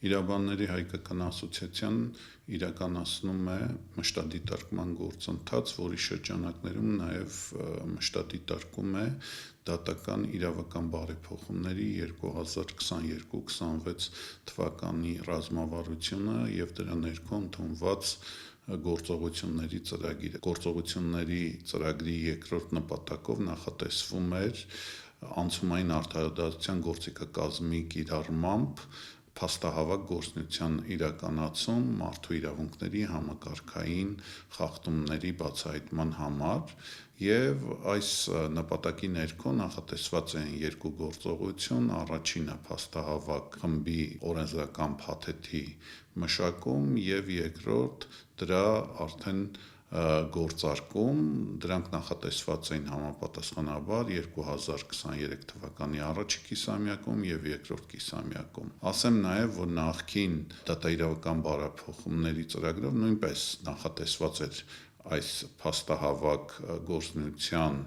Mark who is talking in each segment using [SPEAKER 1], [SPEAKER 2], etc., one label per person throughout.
[SPEAKER 1] Իրավաբանների հայկական ասոցիացիան իրականացնում է մշտադիտարկման գործընթաց, որի շրջանակներում նաև մշտադիտարկում է դատական իրավական բարեփոխումների 2022-26 թվականի ռազմավարությունը եւ դրա ներքո ընդունված գործողությունների ծրագիրը։ Գործողությունների ծրագրի երկրորդ նպատակով նախատեսվում էր անցումային արդարադատության գործիքակազմի կիրառմամբ փաստահավաք գործունեության իրականացում մարդու իրավունքների համակարգային խախտումների բացահայտման համար եւ այս նպատակի ներքո նախատեսված են երկու գործողություն, առաջինը փաստահավաք խմբի օրենսդրական փաթեթի մշակում եւ երկրորդ դրա արդեն գործարկում, դրանք նախատեսված էին համապատասխանաբար 2023 թվականի առաջի կիսամյակում եւ երկրորդ կիսամյակում։ Ասեմ նաեւ, որ նախկին դատաիրավական բարեփոխումների ծրագրով նույնպես նախատեսված էր այս փաստահավաք գործունեության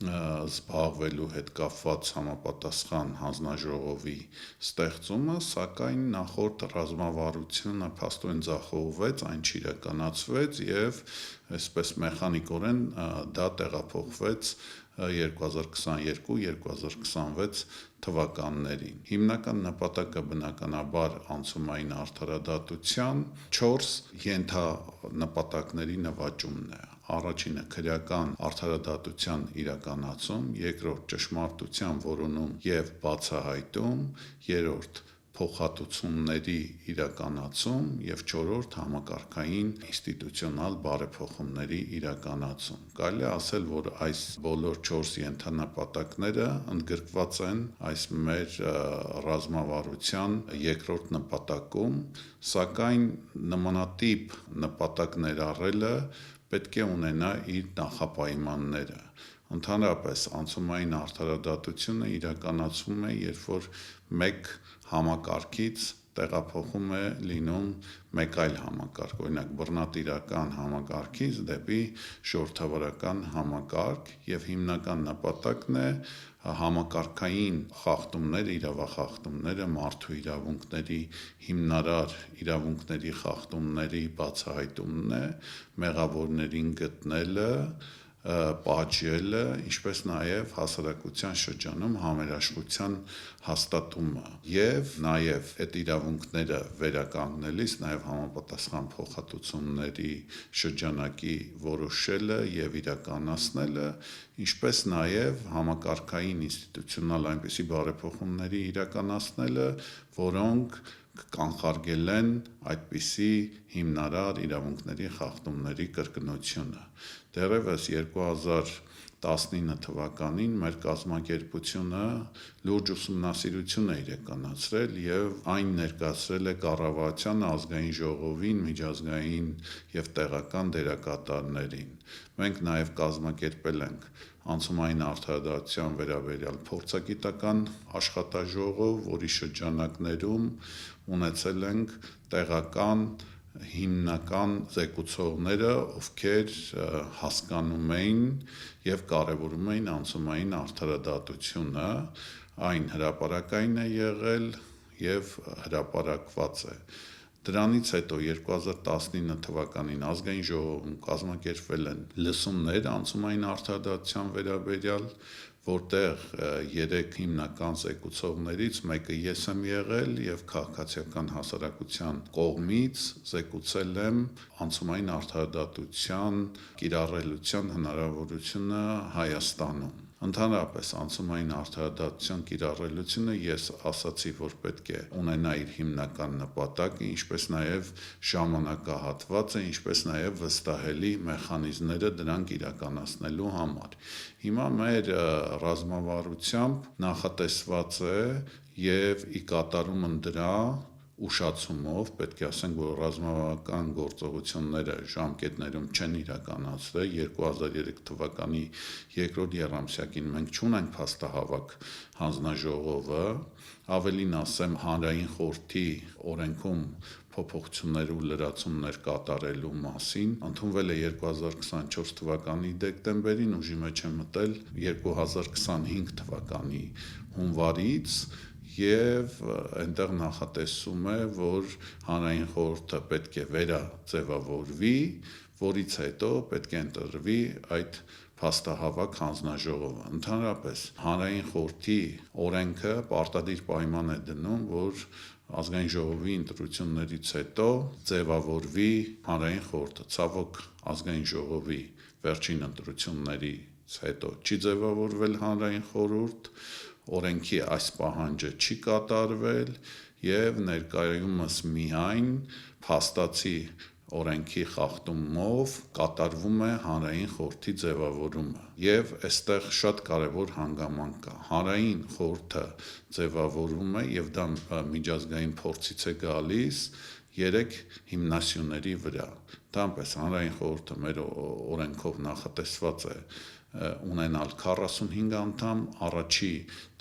[SPEAKER 1] զբաղվելու հետ կապված համապատասխան հանձնաժողովի ստեղծումը, սակայն նախորդ ռազմավարությունը փաստորեն ձախողվեց, այն չիրականացվեց եւ այսպես մեխանիկորեն դա տեղափոխվեց 2022-2026 թվականներին։ Հիմնական նպատակը բնականաբար անցումային արդարադատության 4 ենթանպատակների նվաճումն է։ Առաջինը քրեական արդարադատության իրականացում, երկրորդ ճշմարտության որոնում եւ բացահայտում, երրորդ փոխհատուցումների իրականացում եւ չորրորդ համակարգային ինստիտուցիոնալ բարեփոխումների իրականացում։ Կարելի է ասել, որ այս բոլոր 4 ենթանպատակները ընդգրկված են այս մեր ռազմավարության երկրորդ նպատակում, սակայն նմանատիպ նպատակ ներառելը պետք է ունենա իր նախապայմանները։ Ընդհանրապես անցումային արդարադատությունը իրականացվում է, երբ որ մեկ համակարգից տեղափոխում է լինում մեկ այլ համակարգ, օրինակ բռնատիրական համակարգից դեպի ժողովրդավարական համակարգ եւ հիմնական նպատակն է համակարգային խախտումները, իրավախախտումները, մարդու իրավունքների հիմնարար իրավունքների խախտումների բացահայտումն է, մեղավորներին գտնելը, պատժելը, ինչպես նաև հասարակության շրջանում համերաշխության հաստատումը եւ նաև այդ իրավունքները վերականգնելիս նաև համապատասխան փոխհատուցումների շրջանակի որոշելը եւ իրականացնելը, ինչպես նաև համակարգային ինստիտուցիոնալ այնպիսի բարեփոխումների իրականացնելը, որոնք կանխարգելեն այդպիսի հիմնարար իրավունքների խախտումների կրկնությունը։ Դեռևս 2019 թվականին մեր կազմակերպությունը լուրջ ուսումնասիրություն է իրականացրել եւ այն ներկայացրել է կառավարության ազգային ժողովին, միջազգային եւ տեղական դերակատարներին։ Մենք նաեւ կազմակերպել ենք անցումային արդարադատության վերաբերյալ փորձագիտական աշխատաժողով, որի շրջանակներում ունեցել ենք տեղական հիմնական զեկուցողները, ովքեր հասկանում էին եւ կարեւորում էին անցումային արդարադատությունը, այն հրապարակային է եղել եւ հրապարակված է։ Դրանից հետո 2019 թվականին ազգային ժողովում կազմակերպվել են լսումներ անցումային արդարադատության վերաբերյալ, որտեղ 3 հիմնական զեկուցողներից մեկը ես եմ եղել եւ քաղաքացիական հասարակության կողմից զեկուցել եմ անցումային արդարադատության կիրառելիության հնարավորությունը Հայաստանում։ Ընդհանրապես անցումային արդարադատության կիրառելիությունը ես ասացի, որ պետք է ունենա իր հիմնական նպատակը, ինչպես նաև ժամանակահատվածը, ինչպես նաև վստահելի մեխանիզմները դրանք իրականացնելու համար։ Հիմա մեր ռազմավարությամբ նախատեսված է եւ ի կատարումն դրա ուշացումով պետք է ասենք, որ ռազմավարական գործողությունները ժամկետներում չեն իրականացվել 2003 թվականի երկրորդ եռամսյակին մենք չունենք փաստահավաք հանձնաժողովը, ավելին ասեմ հանրային խորհրդի օրենքում փոփոխություններ ու լրացումներ կատարելու մասին ընդունվել է 2024 թվականի դեկտեմբերին, ուժի մեջ է մտել 2025 թվականի հունվարից եւ այնտեղ նախատեսում է, որ հանրային խորհուրդը պետք է վերաձևավորվի, որից հետո պետք է ընտրվի այդ փաստահավաք հանձնաժողովը։ Ընդհանրապես հանրային խորհրդի օրենքը պարտադիր պայման է դնում, որ ազգային ժողովի ընտրություններից հետո ձևավորվի հանրային խորհուրդը։ Ցավոք ազգային ժողովի վերջին ընտրություններից հետո չի ձևավորվել հանրային խորհուրդ, օրենքի այս պահանջը չի կատարվել եւ ներկայումս միայն փաստացի օրենքի խախտումով կատարվում է հանրային խորհրդի ձևավորումը եւ այստեղ շատ կարեւոր հանգամանք կա։ Հանրային խորհուրդը ձևավորվում է եւ դա միջազգային փորձից է գալիս 3 հիմնասյուների վրա։ Դամպես հանրային խորհուրդը մեր օրենքով նախատեսված է ունենալ 45 անդամ, առաջի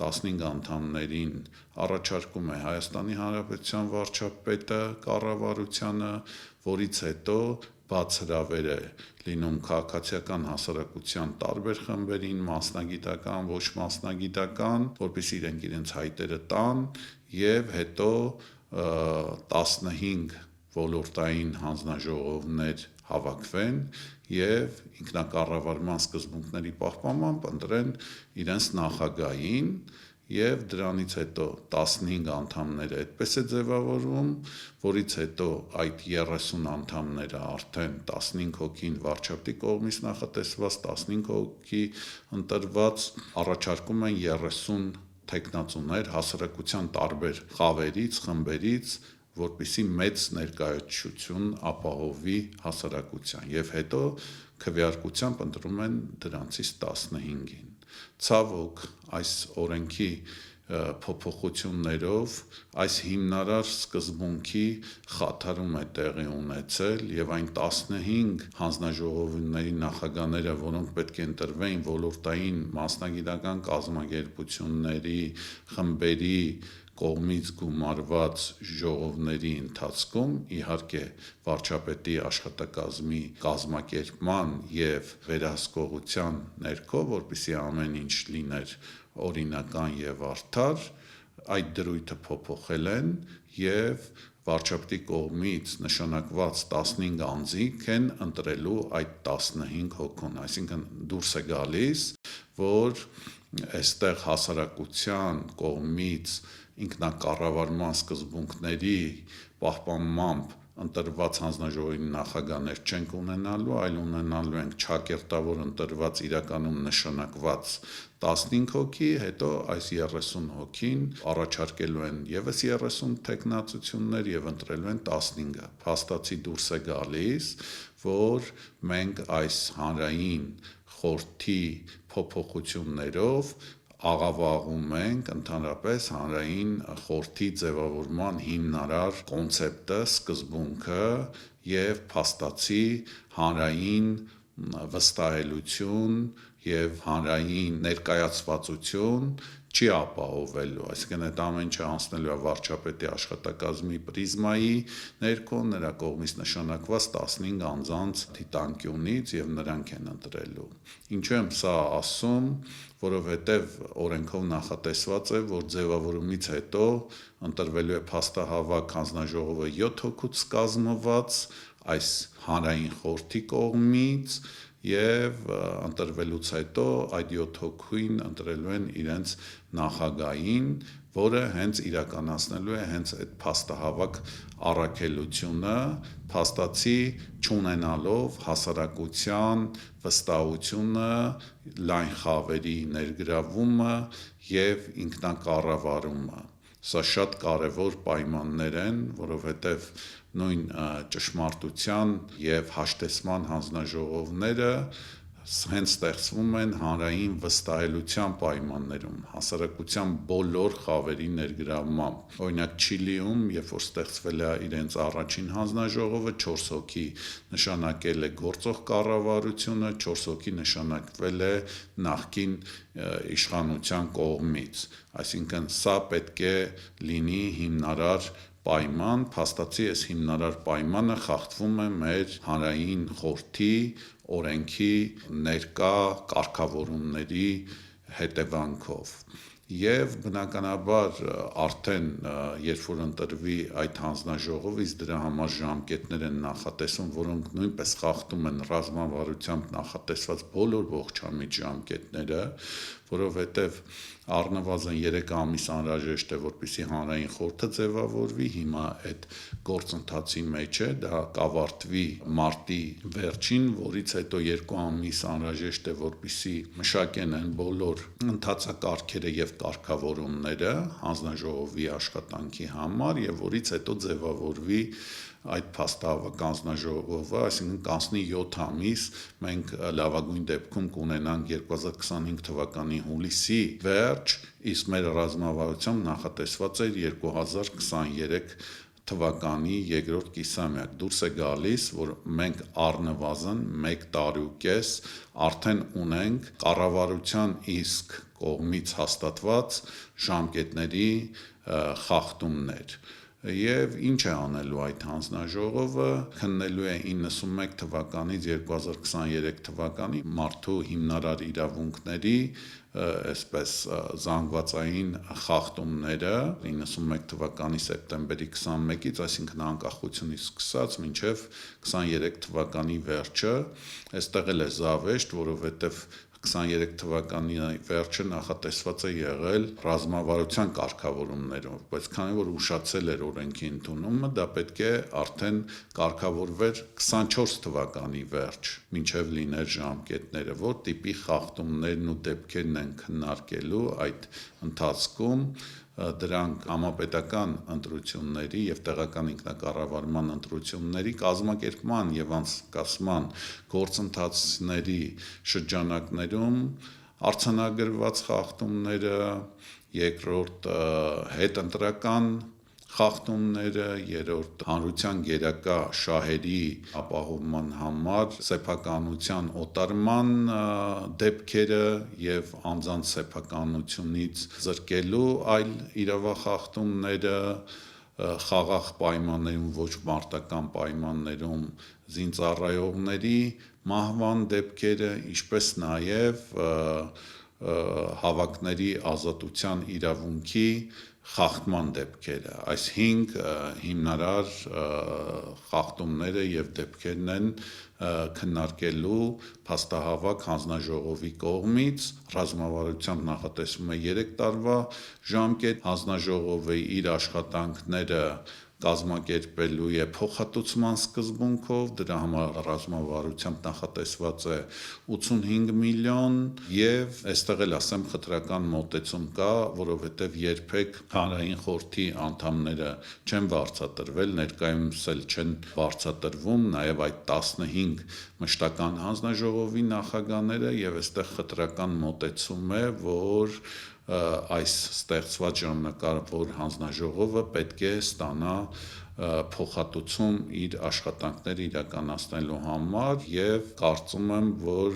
[SPEAKER 1] 15 անդամներին առաջարկում է Հայաստանի Հանրապետության վարչապետը կառավարությանը, որից հետո բաց հրավեր է լինում քաղաքացիական հասարակության տարբեր խմբերին, մասնագիտական, ոչ մասնագիտական, որպեսզի իրենք իրենց հայտերը տան եւ հետո 15 ոլորտային հանձնաժողովներ հավաքվեն եւ ինքնակառավարման սկզբունքների պահպանմամբ ընտրեն իրենց նախագահին եւ դրանից հետո 15 անդամները այդպես է ձևավորվում, որից հետո այդ 30 անդամները արդեն 15 հոգին վարչապետի կողմից նախատեսված, 15 հոգի ընտրված առաջարկում են 30 թեկնածուներ հասարակության տարբեր խավերից, խմբերից, որպեսզի մեծ ներկայացություն ապահովի հասարակության եւ հետո քվեարկությամբ ընտրում են դրանցից 15-ին։ Ցավոք այս օրենքի փոփոխություններով այս հիմնարար սկզբունքի խաթարում է տեղի ունեցել եւ այն 15 հանձնաժողովների նախագահները, որոնք պետք է ընտրվեին ոլորտային մասնագիտական կազմակերպությունների, խմբերի կողմից գումարված ժողովների ընթացքում, իհարկե վարչապետի աշխատակազմի կազմակերպման եւ վերահսկողության ներքո, որպեսզի ամեն ինչ լիներ օրինական եւ արդար, այդ դրույթը փոփոխել են եւ վարչապետի կողմից նշանակված 15 անձիկ են ընտրելու այդ 15 հոգուն, այսինքն դուրս է գալիս, որ այստեղ հասարակության կողմից ինքնակառավարման սկզբունքների պահպանմամբ ընտրված հանձնաժողովի նախագահներ չենք ունենալու, այլ ունենալու ենք ճակերտավոր ընտրված իրականում նշանակված 15 հոգի, հետո այս 30 հոգին առաջարկելու են եւս 30 տեխնացություններ եւ ընտրելու են 15-ը։ Փաստացի դուրս է գալիս, որ մենք այս հանրային խորհրդի փոփոխություններով աղավաղում ենք ընդհանրապես հանրային խորհրդի ձևավորման հիմնարար կոնցեպտը, սկզբունքը եւ փաստացի հանրային վստահելիություն եւ հանրային ներկայացվածություն չի ապահովելու, այսինքն այդ ամեն ինչը անցնելու է վարչապետի աշխատակազմի պրիզմայի ներքո, նրա կողմից նշանակված 15 անձանց դիտանկյունից եւ նրանք են ընտրելու։ Ինչու եմ սա ասում, որովհետեւ օրենքով նախատեսված է, որ ձևավորումից հետո ընտրվելու է փաստահավաք հանձնաժողովը 7 հոգուց կազմված այս հանրային խորհրդի կողմից եւ ընտրվելուց հետո այդ 7 հոգին ընտրելու են իրենց նախագահին, որը հենց իրականացնելու է հենց այդ փաստահավաք առաքելությունը, փաստացի չունենալով հասարակության վստահությունը, լայն խավերի ներգրավումը եւ ինքնակառավարումը։ Սա շատ կարևոր պայմաններ են, որովհետեւ նույն ճշմարտության եւ հաշտեցման հանձնաժողովները հենց ստեղծվում են հանրային վստահելիության պայմաններում, հասարակության բոլոր խավերի ներգրավմամբ։ Օրինակ Չիլիում, երբ որ ստեղծվել է իրենց առաջին հանձնաժողովը, 4 հոգի նշանակել է գործող կառավարությունը, 4 հոգի նշանակվել է նախկին իշխանության կողմից։ Այսինքն սա պետք է լինի հիմնարար պայման, փաստացի այս հիմնարար պայմանը խախտվում է մեր հանրային խորհրդի օրենքի ներկա կարգավորումների հետևանքով։ Եվ բնականաբար արդեն երբ որ ընտրվի այդ հանձնաժողովը, իսկ դրա համար ժամկետներ են նախատեսում, որոնք նույնպես խախտում են ռազմավարությամբ նախատեսված բոլոր ողջամիտ ժամկետները, որովհետև առնվազն 3 ամիս անհրաժեշտ է, որպեսզի հանրային խորհուրդը ձևավորվի, հիմա այդ գործընթացի մեջ է, դա կավարտվի մարտի վերջին, որից հետո 2 ամիս անհրաժեշտ է, որպեսզի մշակեն են բոլոր ընթացակարգերը եւ կարգավորումները հանձնաժողովի աշխատանքի համար եւ որից հետո ձևավորվի այդ փաստահավաք հանձնաժողովը, այսինքն կանցնի 7 ամիս, մենք լավագույն դեպքում կունենանք 2025 թվականի հուլիսի վերջ, իսկ մեր ռազմավարությամբ նախատեսված էր 2023 թվականի երկրորդ կիսամյակ դուրս է գալիս, որ մենք առնվազն 1 տարի ու կես արդեն ունենք կառավարության իսկ կողմից հաստատված ժամկետների խախտումներ։ Եվ ինչ է անելու այդ հանձնաժողովը, քննելու է 91 թվականից 2023 թվականի մարդու հիմնարար իրավունքների այսպես զանգվածային խախտումները 91 թվականի սեպտեմբերի 21-ից, այսինքն անկախությունից սկսած մինչև 23 թվականի վերջը, այստեղ էլ է զավեշտ, որովհետև 23 թվականի վերջը նախատեսված է եղել ռազմավարության կարգավորումներով, բայց քանի որ ուշացել էր օրենքի ընդունումը, դա պետք է արդեն կարգավորվեր 24 թվականի վերջ, մինչև լիներ ժամկետները, որ տիպի խախտումներն ու դեպքերն են քննարկելու այդ ընթացքում, դրանք համապետական ընտրությունների եւ տեղական ինքնակառավարման ընտրությունների կազմակերպման եւ անցկացման գործընթացների շրջանակներում արձանագրված խախտումները, երկրորդ հետընտրական խախտումները, երրորդ հանրության գերակա շահերի ապահովման համար սեփականության օտարման դեպքերը եւ անձանց սեփականությունից զրկելու այլ իրավախախտումները, խաղաղ պայմաններում, ոչ մարտական պայմաններում զինծառայողների մահվան դեպքերը, ինչպես նաեւ հավաքների ազատության իրավունքի խախտման դեպքերը, այս 5 հիմնարար խախտումները եւ դեպքերն են քննարկելու փաստահավաք հանձնաժողովի կողմից, ռազմավարությամբ նախատեսվում է 3 տարվա ժամկետ, հանձնաժողովը իր աշխատանքները կազմակերպելու է փոխհատուցման սկզբունքով, դրա համար ռազմավարությամբ նախատեսված է 85 միլիոն եւ այստեղ էլ ասեմ խտրական մոտեցում կա, որովհետեւ երբեք հանրային խորհրդի անդամները չեն վարձատրվել, ներկայումս էլ չեն վարձատրվում, նաեւ այդ 15 մշտական հանձնաժողովի նախագահները եւ այստեղ խտրական մոտեցում է, որ այս ստեղծված ժամանակավոր հանձնաժողովը պետք է ստանա փոխհատուցում իր աշխատանքները իրականացնելու համար եւ կարծում եմ, որ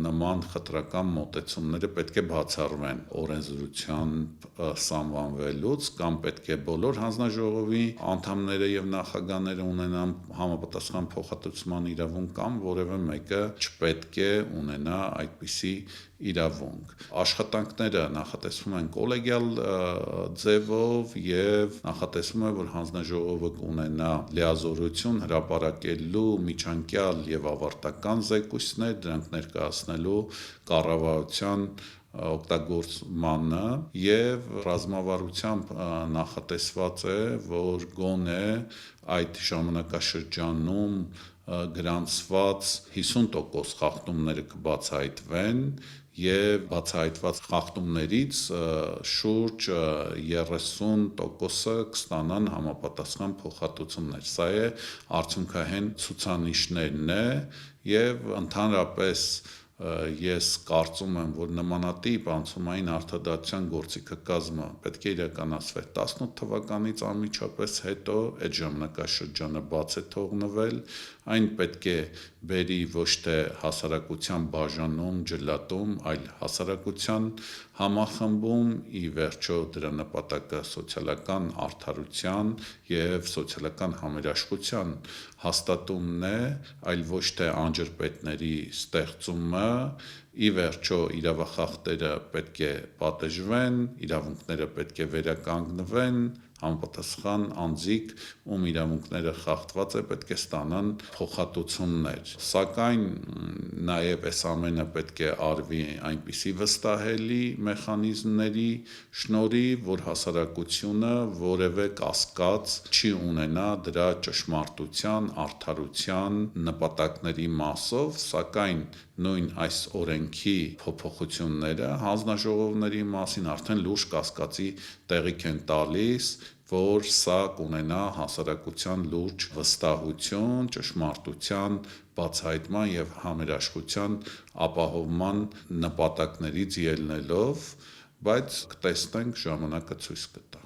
[SPEAKER 1] նման խտրական մոտեցումները պետք է բացառվեն օրենսդրությամբ սահմանվելուց կամ պետք է բոլոր հանձնաժողովի անդամները եւ նախագահները ունենան համապատասխան փոխհատուցման իրավունք կամ որևէ մեկը չպետք է ունենա այդպիսի իրավունք։ Աշխատանքները նախատեսվում են կոլեգիալ ձևով եւ նախատեսվում է, որ հանձնաժողովը կունենա լիազորություն հրապարակելու միջանկյալ եւ ավարտական զեկույցներ, դրանք ներկայացնելու կառավարության օգտագործմանը եւ ռազմավարությամբ նախատեսված է, որ գոնե այդ ժամանակաշրջանում գրանցված 50% խախտումները կբացահայտվեն եւ բացահայտված խախտումներից շուրջ 30%-ը կստանան համապատասխան փոխհատուցումներ։ Սա է արդյունքահեն ցուցանիշներն է եւ ընդհանրապես ես կարծում եմ, որ նմանատիպ անցումային արդարադատության գործիքակազմը պետք է իրականացվեր 18 թվականից անմիջապես հետո, այդ ժամանակաշրջանը բաց է թողնվել, այն պետք է բերի ոչ թե հասարակության բաժանում, ջլատում, այլ հասարակության համախմբում, ի վերջո դրա նպատակը սոցիալական արդարության եւ սոցիալական համերաշխության հաստատումն է, այլ ոչ թե անջրպետների ստեղծումը ի վերջո իրավախախտերը պետք է պատժվեն, իրավունքները պետք է վերականգնվեն, համապատասխան անձիկ, ում իրավունքները խախտված է, պետք է ստանան փոխհատուցումներ։ Սակայն նաև այս ամենը պետք է արվի այնպիսի վստահելի մեխանիզմների շնորհիվ, որ հասարակությունը որևէ կասկած չի ունենա դրա ճշմարտության, արդարության նպատակների մասով, սակայն նույն այս օրենքի փոփոխությունները հանձնաժողովների մասին արդեն լուրջ կասկածի տեղիք են տալիս, որ սա կունենա հասարակության լուրջ վստահություն, ճշմարտության բացահայտման և համերաշխության ապահովման նպատակներից ելնելով, բայց կտեսնենք, ժամանակը ցույց կտա։